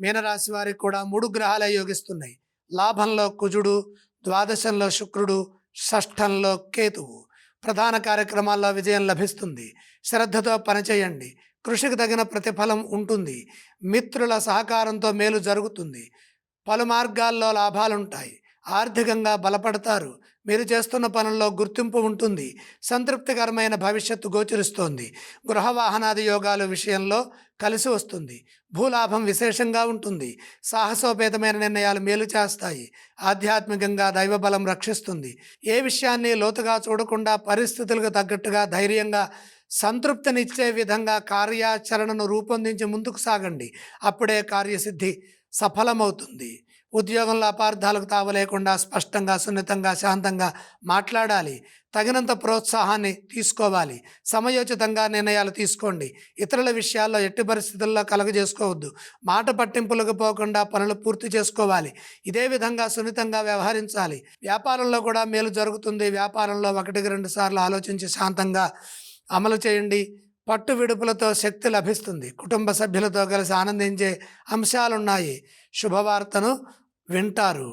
మీనరాశి వారికి కూడా 3 గ్రహాలే యోగిస్తున్నాయి. లాభంలో కుజుడు, ద్వాదశంలో శుక్రుడు, షష్ఠంలో కేతువు. ప్రధాన కార్యక్రమాల్లో విజయం లభిస్తుంది. శ్రద్ధతో పనిచేయండి. కృషికి తగిన ప్రతిఫలం ఉంటుంది. మిత్రుల సహకారంతో మేలు జరుగుతుంది. పలు మార్గాల్లో లాభాలుంటాయి. ఆర్థికంగా బలపడతారు. మీరు చేస్తున్న పనుల్లో గుర్తింపు ఉంటుంది. సంతృప్తికరమైన భవిష్యత్తు గోచరిస్తోంది. గృహ వాహనాది యోగాలు విషయంలో కలిసి వస్తుంది. భూలాభం విశేషంగా ఉంటుంది. సాహసోపేతమైన నిర్ణయాలు మేలు చేస్తాయి. ఆధ్యాత్మికంగా దైవబలం రక్షిస్తుంది. ఏ విషయాన్ని లోతుగా చూడకుండా పరిస్థితులకు తగ్గట్టుగా ధైర్యంగా సంతృప్తినిచ్చే విధంగా కార్యాచరణను రూపొందించి ముందుకు సాగండి. అప్పుడే కార్యసిద్ధి సఫలమవుతుంది. ఉద్యోగంలో అపార్థాలకు తావలేకుండా స్పష్టంగా, సున్నితంగా, శాంతంగా మాట్లాడాలి. తగినంత ప్రోత్సాహాన్ని తీసుకోవాలి. సమయోచితంగా నిర్ణయాలు తీసుకోండి. ఇతరుల విషయాల్లో ఎట్టి పరిస్థితుల్లో కలగజేసుకోవద్దు. మాట పట్టింపులకు పోకుండా పనులు పూర్తి చేసుకోవాలి. ఇదే విధంగా సున్నితంగా వ్యవహరించాలి. వ్యాపారంలో కూడా మేలు జరుగుతుంది. వ్యాపారంలో 1-2 సార్లు ఆలోచించి శాంతంగా అమలు చేయండి. పట్టు విడుపులతో శక్తి లభిస్తుంది. కుటుంబ సభ్యులతో కలిసి ఆనందించే అంశాలున్నాయి. శుభవార్తను వింటారు.